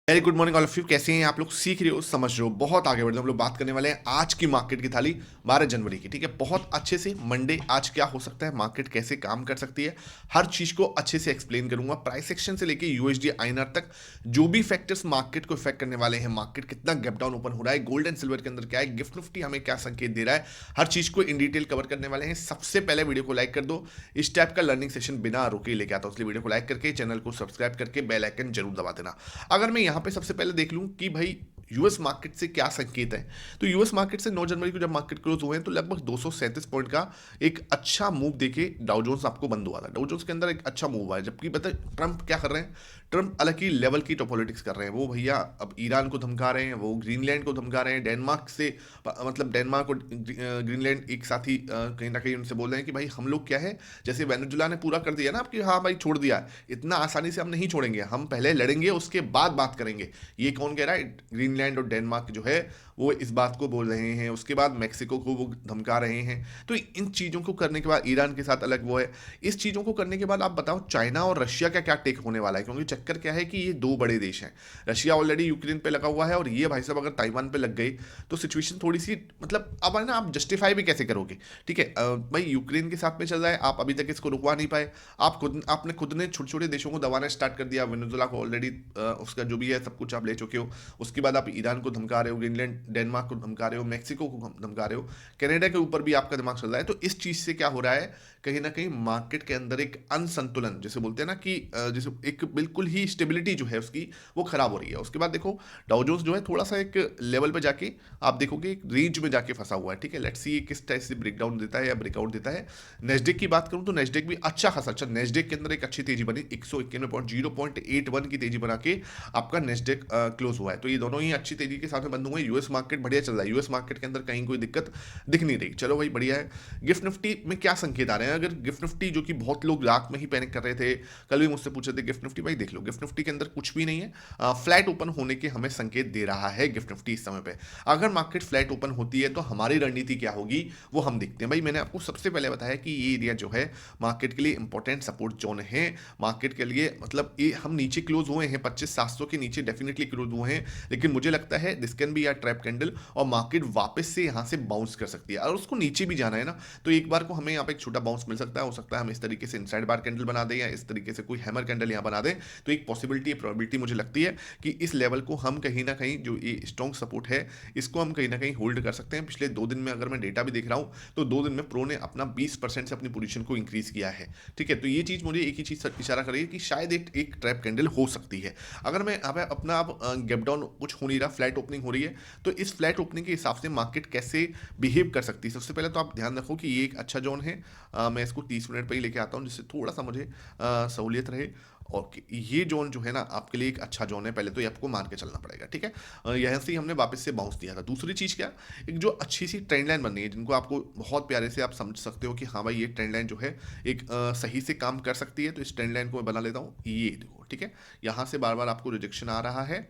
Very good morning all of you. कैसे हैं आप लोग? सीख रहे हो, समझ रहे हो, बहुत आगे बढ़ रहे हो। हम लोग बात करने वाले हैं आज की मार्केट की थाली 12 जनवरी की। ठीक है, बहुत अच्छे से मंडे आज क्या हो सकता है, मार्केट कैसे काम कर सकती है, हर चीज को अच्छे से एक्सप्लेन करूंगा। प्राइस एक्शन से लेके यूएसडी आईएनआर तक जो भी फैक्टर्स मार्केट को इफेक्ट करने वाले हैं, मार्केट कितना गैप डाउन ओपन हो रहा है, गोल्ड एंड सिल्वर के अंदर क्या है, गिफ्ट निफ्टी हमें क्या संकेत दे रहा है, हर चीज को इन डिटेल कवर करने वाले हैं। सबसे पहले वीडियो को लाइक कर दो। इस टाइप का लर्निंग सेशन बिना रुके लेके आता हूं, इसलिए वीडियो को लाइक करके चैनल को सब्सक्राइब करके बेल आइकन जरूर दबा देना। अगर मैं यहाँ पे सबसे पहले देख लूं कि भाई यूएस मार्केट से क्या संकेत है, तो यूएस मार्केट से 9 जनवरी को जब मार्केट क्लोज हुए हैं तो लगभग 237 पॉइंट का एक अच्छा मूव देके डाउ जोन्स आपको बंद हुआ था। डाउ जोन्स के अंदर एक अच्छा मूव हुआ है, जबकि पता है ट्रंप क्या कर रहे हैं? ट्रंप अलग ही लेवल की टोपोलिटिक्स कर रहे हैं। वो भैया अब ईरान को धमका रहे हैं, वो ग्रीनलैंड को धमका रहे हैं, डेनमार्क से मतलब डेनमार्क और ग्रीनलैंड एक साथ ही कहीं ना कहीं उनसे बोल रहे हैं कि भाई हम लोग क्या है, जैसे वेनेजुला ने पूरा कर दिया ना आपकी, हाँ भाई छोड़ दिया, इतना आसानी से हम नहीं छोड़ेंगे, हम पहले लड़ेंगे उसके बाद बात करेंगे। ये कौन कह रहा है? ग्रीनलैंड और डेनमार्क जो है वो इस बात को बोल रहे हैं। उसके बाद मैक्सिको को वो धमका रहे हैं। तो इन चीज़ों को करने के बाद ईरान के साथ अलग वो है। इस चीज़ों को करने के बाद आप बताओ चाइना और रशिया का क्या टेक होने वाला है, क्योंकि चक्कर क्या है कि ये दो बड़े देश हैं। रशिया ऑलरेडी यूक्रेन पे लगा हुआ है और ये भाई साहब अगर ताइवान पे लग गई तो सिचुएशन थोड़ी सी मतलब अब है ना, आप जस्टिफाई भी कैसे करोगे? ठीक है, भाई यूक्रेन के साथ में चल रहा है, आप अभी तक इसको रुकवा नहीं पाए। आपने खुद ने छोटे छोटे देशों को दबाना स्टार्ट कर दिया। वेनेजुला को ऑलरेडी उसका जो भी है सब कुछ आप ले चुके हो। उसके बाद आप ईरान को धमका रहे हो, ग्रीनलैंड डेनमार्क को धमका रहे हो, मैक्सिको को धमका रहे हो, कनाडा के ऊपर भी आपका दिमाग चल रहा है। तो इस चीज से क्या हो रहा है, कहीं ना कहीं मार्केट के अंदर एक अनसंतुलन जैसे बोलते हैं ना कि जैसे एक बिल्कुल ही स्टेबिलिटी जो है उसकी वो खराब हो रही है। उसके बाद देखो डाउ जोन्स जो है थोड़ा सा एक लेवल पे जाके आप देखोगे एक रेंज में जाके फंसा हुआ है। ठीक है, लेट्स सी किस टाइप से ब्रेकडाउन देता है या ब्रेकआउट देता है। नेस्डेक की बात करूं तो नेस्डेक भी अच्छा खासा अच्छा, नेस्डेक के अंदर एक अच्छी तेजी बनी, 191.0.81 की तेजी बना के आपका नेस्डेक क्लोज हुआ है। तो ये दोनों ही अच्छी तेजी के साथ में बंद हुए। यूएस मार्केट बढ़िया चल रहा है, यूएस मार्केट के अंदर कहीं कोई दिक्कत दिख नहीं रही। चलो भाई बढ़िया है। गिफ्ट निफ्टी में क्या संकेत आ रहे हैं? अगर गिफ्ट निफ्टी जो कि बहुत लोग रात में ही पैनिक कर रहे थे, कल भी मुझसे पूछे थे गिफ्ट निफ्टी, भाई देख लो गिफ्ट निफ्टी के अंदर कुछ भी नहीं है। फ्लैट ओपन होने के हमें संकेत दे रहा है गिफ्ट निफ्टी इस समय पे। अगर मार्केट फ्लैट ओपन होती है तो हमारी रणनीति क्या होगी वो हम देखते हैं। भाई मैंने आपको सबसे पहले बताया कि ये एरिया जो है मार्केट के लिए इंपॉर्टेंट सपोर्ट जोन है। मार्केट के लिए मतलब ये हम नीचे क्लोज हुए हैं, 25,700 के नीचे डेफिनेटली क्लोज हुए हैं, लेकिन मुझे लगता है this can be a trap candle और मार्केट वापस से यहाँ से बाउंस कर सकती है। और उसको नीचे भी जाना है ना, तो एक बार को हमें यहाँ पे एक छोटा बाउंस मिल सकता है। हो सकता है हम इस तरीके से इनसाइड बार कैंडल बना दें या इस तरीके से कोई हैमर कैंडल यहाँ बना दें। तो एक पॉसिबिलिटी प्रोबेबिलिटी मुझे लगती है कि इस लेवल को हम कहीं ना कहीं जो ये स्ट्रॉन्ग सपोर्ट है इसको हम कहीं ना कहीं होल्ड कर सकते हैं। पिछले 2 दिन में अगर मैं डेटा भी देख रहा हूँ तो 2 दिन में प्रो ने अपना 20% से अपनी पोजीशन को इंक्रीज किया है। ठीक है, तो ये चीज़ मुझे एक ही चीज़ इशारा कर रही है कि शायद एक ट्रैप कैंडल हो सकती है। अगर मैं अब अपना अब गैप डाउन कुछ हो नहीं रहा, फ्लैट ओपनिंग हो रही है, तो इस फ्लैट ओपनिंग के हिसाब से मार्केट कैसे बिहेव कर सकती है। सबसे पहले तो आप ध्यान रखो कि ये एक अच्छा जोन है। मैं इसको 30 मिनट पर ही लेके आता हूँ जिससे थोड़ा सा मुझे सहूलियत रहे। और ये जोन जो है ना आपके लिए एक अच्छा जोन है, पहले तो ये आपको मान के चलना पड़ेगा। ठीक है, यहाँ से ही हमने वापस से बाउंस दिया था। दूसरी चीज़ क्या, एक जो अच्छी सी ट्रेंड लाइन बन रही है जिनको आपको बहुत प्यारे से आप समझ सकते हो कि हाँ भाई ये ट्रेंड लाइन जो है एक सही से काम कर सकती है। तो इस ट्रेंड लाइन को मैं बना लेता हूँ, ये देखो। ठीक है, यहाँ से बार बार आपको रिजेक्शन आ रहा है।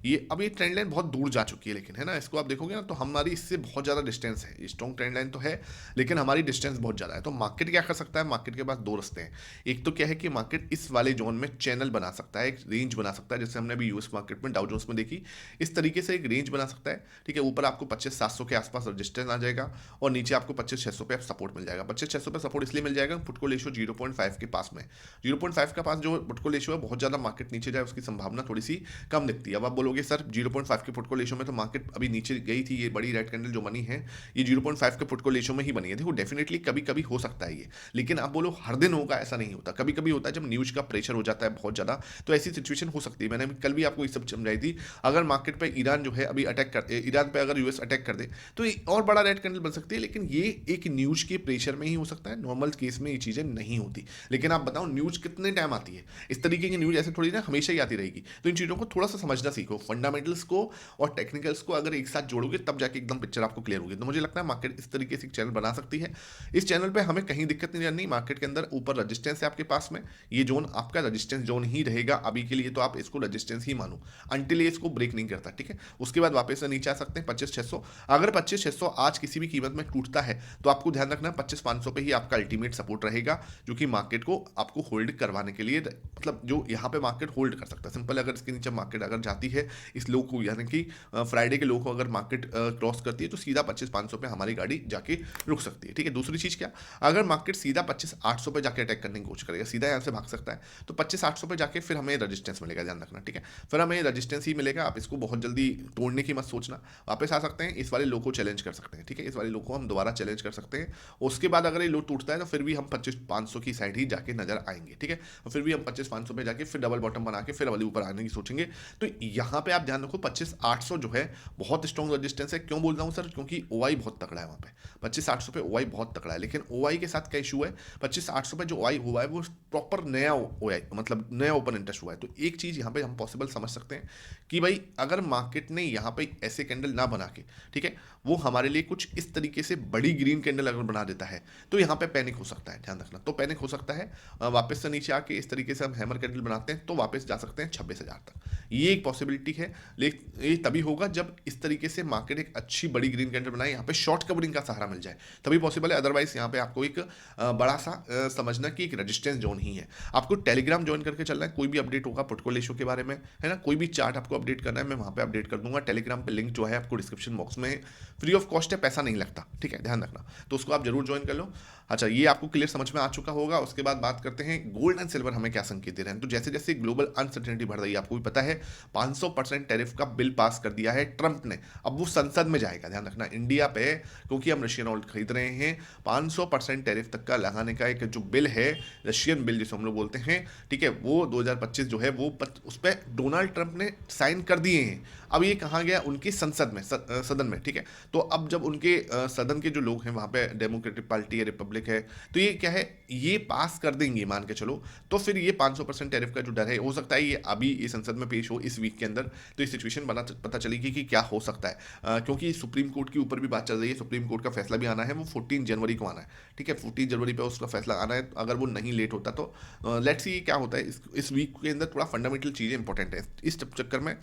ये अब ये ट्रेंड लाइन बहुत दूर जा चुकी है, लेकिन है ना, इसको आप देखोगे ना तो हमारी इससे बहुत ज़्यादा डिस्टेंस है। स्ट्रॉन्ग ट्रेंड लाइन तो है लेकिन हमारी डिस्टेंस बहुत ज़्यादा है। तो मार्केट क्या कर सकता है? मार्केट के पास दो रास्ते हैं। एक तो क्या है कि मार्केट इस वाले जोन में चैनल बना सकता है, एक रेंज बना सकता है, जैसे हमने अभी यूएस मार्केट में डाउ जोन्स में देखी। इस तरीके से एक रेंज बना सकता है। ठीक है, ऊपर आपको 25,700 के आसपास रजिस्टेंस आ जाएगा और नीचे आपको 25,600 पे सपोर्ट मिल जाएगा। 25,600 पे सपोर्ट इसलिए मिल जाएगा पुटको रेशियो 0.5 के पास में, 0.5 का पास जो पुटको रेशियो है, बहुत ज़्यादा मार्केट नीचे जाए उसकी संभावना थोड़ी सी कम दिखती है। अब आप बोलोगे सर 0.5 के पुट को लेशो में तो मार्केट अभी नीचे गई थी, ये बड़ी रेड कैंडल जो बनी है ये 0.5 के पुट को लेशो में ही बनी है। देखो डेफिनेटली कभी कभी हो सकता है ये, लेकिन आप बोलो हर दिन होगा ऐसा नहीं होता। कभी कभी होता है जब न्यूज का प्रेशर हो जाता है बहुत ज़्यादा, तो ऐसी सिचुएशन हो सकती है। मैंने कल भी आपको ये सब समझाई थी। अगर मार्केट पर ईरान जो है अभी अटैक कर, ईरान पर अगर यूएस अटैक कर दे तो और बड़ा रेड कैंडल बन सकती है, लेकिन ये एक न्यूज के प्रेशर में ही हो सकता है। नॉर्मल केस में ये चीज़ें नहीं होती। लेकिन आप बताओ न्यूज कितने टाइम आती है? इस तरीके की न्यूज ऐसे थोड़ी ना हमेशा ही आती रहेगी। तो इन चीज़ों को थोड़ा सा समझना सीखो। फंडामेंटल्स को और टेक्निकल्स को अगर एक साथ जोड़ोगे तब जाके एकदम पिक्चर आपको क्लियर होगी। तो मुझे लगता है मार्केट इस तरीके से एक चैनल बना सकती है। इस चैनल पे हमें कहीं दिक्कत नहीं करनी। मार्केट के अंदर ऊपर रजिस्टेंस है आपके पास में, ये जोन आपका रजिस्टेंस जोन ही रहेगा अभी के लिए, तो आप इसको रजिस्टेंस ही मानो अंटिल ये इसको ब्रेक नहीं करता, ठीक है। उसके बाद वापस से नीचे आ सकते हैं 25,600। अगर 25,600 आज किसी भी कीमत में टूटता है तो आपको ध्यान रखना 25,500 पे ही आपका अल्टीमेट सपोर्ट रहेगा, जो कि मार्केट को आपको होल्ड करवाने के लिए, मतलब जो यहाँ पे मार्केट होल्ड कर सकता है। सिंपल, अगर इसके नीचे मार्केट अगर जाती है इस लो को, यानी कि फ्राइडे के लो को अगर मार्केट क्रॉस करती है तो सीधा 25,500 पे हमारी गाड़ी जाके रुक सकती है, ठीक है। दूसरी चीज़ क्या, अगर मार्केट सीधा 25,800 पे जाके अटैक करने की कोशिश करेगा, सीधा यहाँ से भाग सकता है, तो 25,800 पे जाके फिर हमें रजिस्टेंस मिलेगा, ध्यान रखना, ठीक है। फिर हमें रजिस्टेंस ही मिलेगा, आप इसको बहुत जल्दी तोड़ने की मत सोचना। वापस आ सकते हैं, इस वाले लो को चैलेंज कर सकते हैं, ठीक है। इस वाले लो को हम दोबारा चैलेंज कर सकते हैं। उसके बाद अगर ये लो टूटता है तो फिर भी हम 25,500 की साइड ही जाके नजर आएंगे, ठीक है। और फिर भी हम 25,500 पे जाके फिर डबल बॉटम बना के फिर वाले ऊपर आने की सोचेंगे। तो यहाँ पे आप ध्यान रखो 25,800 जो है बहुत स्ट्रॉन्ग रजिस्टेंस है। क्यों बोल रहा हूँ सर, क्योंकि ओआई बहुत तगड़ा है वहाँ पे। 25,800 पे ओआई बहुत तगड़ा है, लेकिन ओआई के साथ क्या इशू है, 25,800 पे जो ओआई हुआ है वो प्रॉपर नया ओआई, मतलब नया ओपन इंटरेस्ट हुआ है। तो एक चीज़ यहाँ पे हम पॉसिबल समझ सकते हैं कि भाई अगर मार्केट ने यहाँ पे ऐसे कैंडल ना बना के, ठीक है, वो हमारे लिए कुछ इस तरीके से बड़ी ग्रीन कैंडल अगर बना देता है तो यहाँ पे पैनिक हो सकता है, ध्यान रखना। तो पैनिक हो सकता है, वापस से नीचे आके इस तरीके से हम हैमर कैंडल बनाते हैं तो वापस जा सकते हैं 26,000 तक। ये एक पॉसिबिलिटी है, लेकिन ये तभी होगा जब इस तरीके से मार्केट एक अच्छी बड़ी ग्रीन कैंडल बनाए, यहाँ पे शॉर्ट कवरिंग का सहारा मिल जाए, तभी पॉसिबल है। अदरवाइज यहाँ पे आपको एक बड़ा सा समझना कि एक रेजिस्टेंस जोन ही है। आपको टेलीग्राम ज्वाइन करके चलना है, कोई भी अपडेट होगा पोर्टफोलियो इशू के बारे में, है ना, कोई भी चार्ट आपको अपडेट करना है, मैं वहाँ पे अपडेट कर दूंगा। टेलीग्राम पे लिंक जो है आपको डिस्क्रिप्शन बॉक्स में, फ्री ऑफ कॉस्ट है, पैसा नहीं लगता, ठीक है, ध्यान रखना। तो उसको आप जरूर ज्वाइन कर लो। अच्छा, ये आपको क्लियर समझ में आ चुका होगा। उसके बाद बात करते हैं गोल्ड एंड सिल्वर हमें क्या संकेत दे रहे हैं। तो जैसे जैसे ग्लोबल अनसर्टेनिटी बढ़ रही है, आपको भी पता है 500% टैरिफ का बिल पास कर दिया है ट्रंप ने, अब वो संसद में जाएगा, ध्यान रखना इंडिया पे, क्योंकि हम रशियन ऑयल खरीद रहे हैं। 500% टैरिफ तक का लगाने का एक जो बिल है, रशियन बिल जिसे हम लोग बोलते हैं, ठीक है, वो 2025 जो है वो उस पर डोनाल्ड ट्रंप ने साइन कर दिए हैं। अब ये कहाँ गया, उनकी संसद में, सदन में, ठीक है। तो अब जब उनके सदन के जो लोग हैं वहाँ पे, डेमोक्रेटिक पार्टी है, रिपब्लिक है, तो ये क्या है, ये पास कर देंगे मान के चलो, तो फिर ये 500% टैरिफ का जो डर है, हो सकता है ये अभी ये संसद में पेश हो इस वीक के अंदर, तो ये सिचुएशन पता चलेगी कि क्या हो सकता है। क्योंकि सुप्रीम कोर्ट के ऊपर भी बात चल रही है, सुप्रीम कोर्ट का फैसला भी आना है, वो 14 जनवरी को आना है, ठीक है, 14 जनवरी पे उसका फैसला आना है। अगर वो नहीं लेट होता तो लेट्स सी क्या होता है। इस वीक के अंदर थोड़ा फंडामेंटल चीज़ें इंपॉर्टेंट है। इस चक्कर में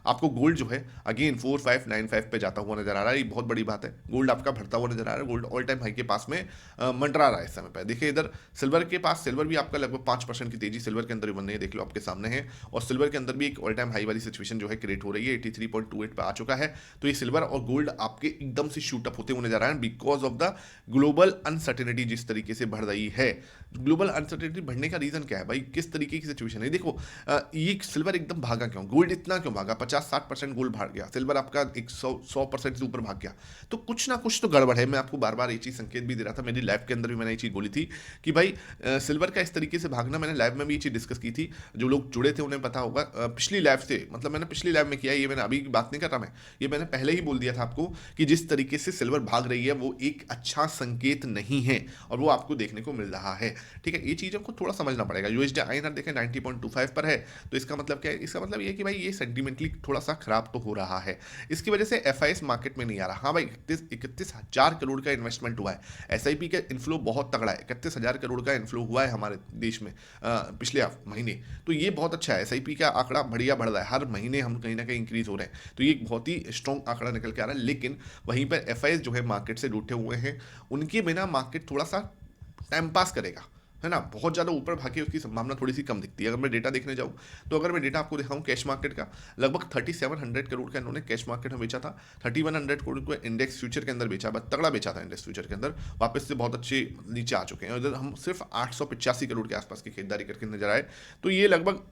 आपको गोल्ड जो है अगेन 4595 पे जाता हुआ नजर आ रहा है, ये बहुत बड़ी बात है। गोल्ड आपका बढ़ता हुआ नजर आ रहा है, गोल्ड ऑल टाइम हाई के पास में मंडरा रहा है इस समय पे। देखिए इधर सिल्वर के पास, सिल्वर भी आपका लगभग 5% की तेजी सिल्वर के अंदर भी बन रही है, देख लो आपके सामने है। और सिल्वर के अंदर भी एक ऑल टाइम हाई वाली सिचुएशन जो है क्रिएट हो रही है, 83.28 पे आ चुका है। तो ये सिल्वर और गोल्ड आपके एकदम से शूट अप होते हुए नजर आ रहे हैं because of the global uncertainty जिस तरीके से बढ़ रही है। ग्लोबल अनसर्टेनिटी बढ़ने का रीजन क्या है भाई, किस तरीके की सिचुएशन है। देखो ये सिल्वर एकदम भागा क्यों, गोल्ड इतना क्यों भागा, 50-60% गोल्ड भाग गया, सिल्वर आपका 100% से ऊपर भाग गया, तो कुछ ना कुछ तो गड़बड़ है। मैं आपको बार बार ये चीज़ संकेत भी दे रहा था, मेरी लाइव के अंदर भी मैंने ये चीज़ बोली थी कि भाई सिल्वर का इस तरीके से भागना, मैंने लाइव में भी ये चीज़ डिस्कस की थी। जो लोग जुड़े थे उन्हें पता होगा, पिछली लाइव से, मतलब मैंने पिछली लाइव में किया, ये मैंने अभी की बात नहीं कर रहा मैं, ये मैंने पहले ही बोल दिया था आपको कि जिस तरीके से सिल्वर भाग रही है वो एक अच्छा संकेत नहीं है, और वो आपको देखने को मिल रहा है, ठीक है। ये चीज़ों को थोड़ा समझना पड़ेगा। यूएसडी आईएनआर देखें 90.25 पर है, तो इसका मतलब क्या है, इसका मतलब ये है कि भाई ये सेंटिमेंटली थोड़ा सा खराब तो हो रहा है, इसकी वजह से एफआईएस मार्केट में नहीं आ रहा। हाँ भाई 31,000 करोड़ का इन्वेस्टमेंट हुआ है, एसआईपी का इन्फ्लो बहुत तगड़ा है, 31,000 करोड़ का इन्फ्लो हुआ है हमारे देश में पिछले महीने, तो ये बहुत अच्छा है। एसआईपी का आंकड़ा बढ़िया बढ़ रहा है, हर महीने हम कहीं ना कहीं इंक्रीज हो रहे हैं, तो ये एक बहुत ही स्ट्रॉन्ग आंकड़ा निकल के आ रहा है। लेकिन वहीं पर एफआईएस जो है मार्केट से रूठे हुए हैं, उनके बिना मार्केट थोड़ा सा टाइम पास करेगा, है ना, बहुत ज़्यादा ऊपर भागे उसकी संभावना थोड़ी सी कम दिखती है। अगर मैं डेटा देखने जाऊँ तो अगर मैं डेटा आपको दिखाऊँ कैश मार्केट का, लगभग 3700 करोड़ का इन्होंने कैश मार्केट में बेचा था, 3100 करोड़ को इंडेक्स फ्यूचर के अंदर बेचा, बस तगड़ा बेचा था इंडेक्स फ्यूचर के अंदर, वापस से बहुत अच्छे नीचे आ चुके हैं। इधर हम सिर्फ 885 करोड़ के आसपास की खरीदारी करके नजर आए, तो ये लगभग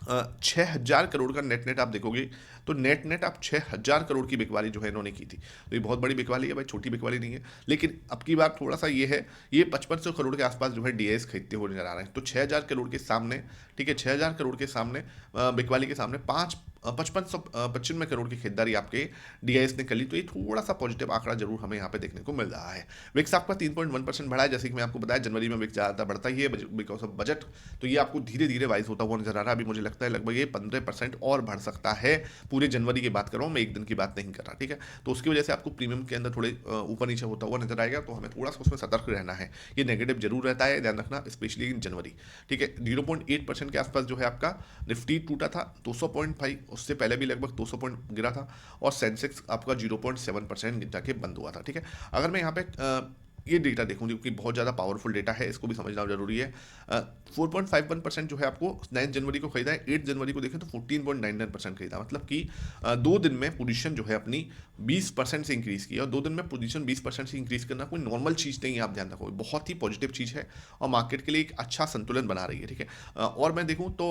6,000 करोड़ का नेट आप देखोगे तो नेट आप 6,000 करोड़ की बिकवाली जो है इन्होंने की थी, तो ये बहुत बड़ी बिकवाली है भाई, छोटी बिकवाली नहीं है। लेकिन अब की बात थोड़ा सा ये है, ये 5500 करोड़ के आसपास जो है डीएस खरीदते हुए नजर आ रहे हैं, तो 6,000 करोड़ के सामने, ठीक है, 6,000 करोड़ के सामने बिकवाली के सामने 5 $55 करोड़ की खरीदारी आपके डीआईएस ने कर ली, तो ये थोड़ा सा पॉजिटिव आंकड़ा जरूर हमें यहाँ पे देखने को मिल रहा है। विक्स आपका 3.1% बढ़ा है, जैसे कि मैं आपको बताया जनवरी में विक्स ज़्यादा बढ़ता ही है बिकॉज ऑफ बजट, तो ये आपको धीरे धीरे वाइज होता हुआ नजर आ रहा है। अभी मुझे लगता है लगभग ये 15% और बढ़ सकता है, पूरे जनवरी की बात कर रहा हूँ मैं, एक दिन की बात नहीं कर रहा, ठीक है। तो उसकी वजह से आपको प्रीमियम के अंदर थोड़े ऊपर नीचे होता हुआ नजर आएगा, तो हमें थोड़ा सा उसमें सतर्क रहना है। ये नेगेटिव जरूर रहता है, ध्यान रखना, स्पेशली इन जनवरी, ठीक है। 0.8% के आसपास जो है आपका निफ्टी टूटा था, 200 पॉइंट भाई, उससे पहले भी लगभग 200 पॉइंट गिरा था, और सेंसेक्स आपका 0.7% जाके बंद हुआ था, ठीक है। अगर मैं यहाँ पे ये डेटा देखूँ जो कि बहुत ज़्यादा पावरफुल डेटा है, इसको भी समझना जरूरी है। 4.51% जो है आपको 9 जनवरी को खरीदा है, 8 जनवरी को देखें तो 14.99% खरीदा, मतलब कि 2 दिन में पोजीशन जो है अपनी 20% से इंक्रीज़ की, और 2 दिन में पोजीशन 20% से इंक्रीज़ करना कोई नॉर्मल चीज़ नहीं है, आप ध्यान रखो, बहुत ही पॉजिटिव चीज़ है और मार्केट के लिए एक अच्छा संतुलन बना रही है, ठीक है। और मैं देखूँ तो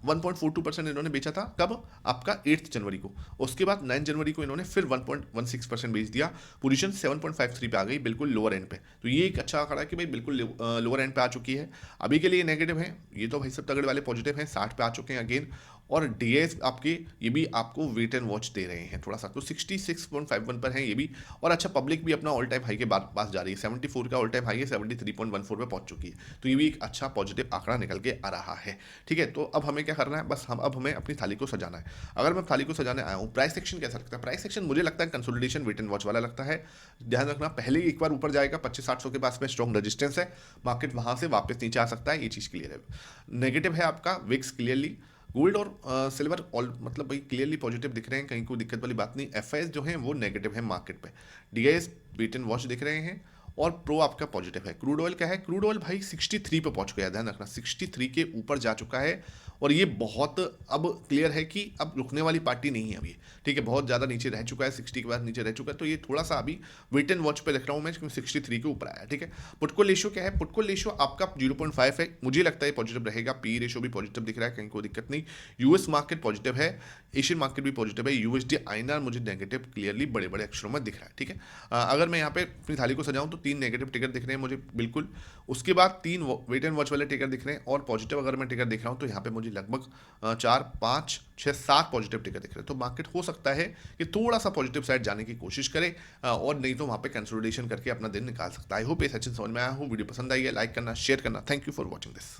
1.42% इन्होंने बेचा था, कब? आपका 8 जनवरी को। उसके बाद 9 जनवरी को इन्होंने फिर 1.16% बेच दिया, पोजीशन 7.53 पे आ गई, बिल्कुल लोअर एंड पे। तो ये एक अच्छा आंकड़ा है कि भाई बिल्कुल लोअर एंड पे आ चुकी है। अभी के लिए नेगेटिव है, ये तो भाई सब तगड़े वाले पॉजिटिव हैं, 60 पे आ चुके हैं अगेन। और डीएस आपके ये भी आपको वेट एंड वॉच दे रहे हैं थोड़ा सा, तो 66.51 पर है ये भी। और अच्छा, पब्लिक भी अपना ऑल टाइम हाई के पास जा रही है, 74 का ऑल टाइम हाई है, 73.14 पे पहुंच चुकी है, तो ये भी एक अच्छा पॉजिटिव आंकड़ा निकल के आ रहा है, ठीक है। तो अब हमें क्या करना है, बस अब हमें अपनी थाली को सजाना है। अगर मैं थाली को सजाने आया हूँ, प्राइस सेक्शन कैसा लगता है? प्राइस सेक्शन मुझे लगता है कंसोलिडेशन वेट एंड वॉच वाला लगता है। ध्यान रखना, पहले ही एक बार ऊपर जाएगा, 2500 के पास में स्ट्रॉन्ग रेजिस्टेंस है, मार्केट वहां से वापस नीचे आ सकता है, ये चीज़ क्लियर है। नेगेटिव है आपका विक्स क्लियरली, गोल्ड और सिल्वर ऑल मतलब भाई क्लियरली पॉजिटिव दिख रहे हैं, कहीं कोई दिक्कत वाली बात नहीं। एफआईएस जो है वो नेगेटिव है मार्केट पे, डीआईएस वेट एंड वॉच दिख रहे हैं, और प्रो आपका पॉजिटिव है। क्रूड ऑयल क्या है? क्रूड ऑयल भाई 63 पे पहुंच गया, ध्यान रखना 63 के ऊपर जा चुका है, और ये बहुत अब क्लियर है कि अब रुकने वाली पार्टी नहीं है अभी, ठीक है। बहुत ज़्यादा नीचे रह चुका है, 60 के बाद नीचे रह चुका है, तो ये थोड़ा सा अभी वेट एंड वॉच पे रख रहा हूँ मैं, क्योंकि 63 के ऊपर आया, ठीक है। पुटको रेशियो क्या है? पुटको रेशियो आपका 0.5 है, मुझे लगता है पॉजिटिव रहेगा। पी रेशियो भी पॉजिटिव दिख रहा है, कहीं कोई दिक्कत नहीं। यूएस मार्केट पॉजिटिव है, एशियन मार्केट भी पॉजिटिव है। यूएसडी आईएनआर मुझे नेगेटिव क्लियरली बड़े बड़े अक्षरों में दिख रहा है, ठीक है। अगर मैं यहाँ पे अपनी थाली को सजाऊं तो 3 नेगेटिव टिकर दिख रहे हैं मुझे बिल्कुल, उसके बाद 3 वेट एंड वॉच वाले टिकर दिख रहे हैं, और पॉजिटिव अगर मैं टिकर दिख रहा हूँ तो यहाँ पे मुझे लगभग 4, 5, 6, 7 पॉजिटिव टिकर दिख रहे हैं। तो मार्केट हो सकता है कि थोड़ा सा पॉजिटिव साइड जाने की कोशिश करे, और नहीं तो वहाँ पे कंसोलिडेशन करके अपना दिन निकाल सकता है। आई होप ये सेशन समझ में आया हो, वीडियो पसंद आई है, लाइक करना, शेयर करना। Thank you for watching this.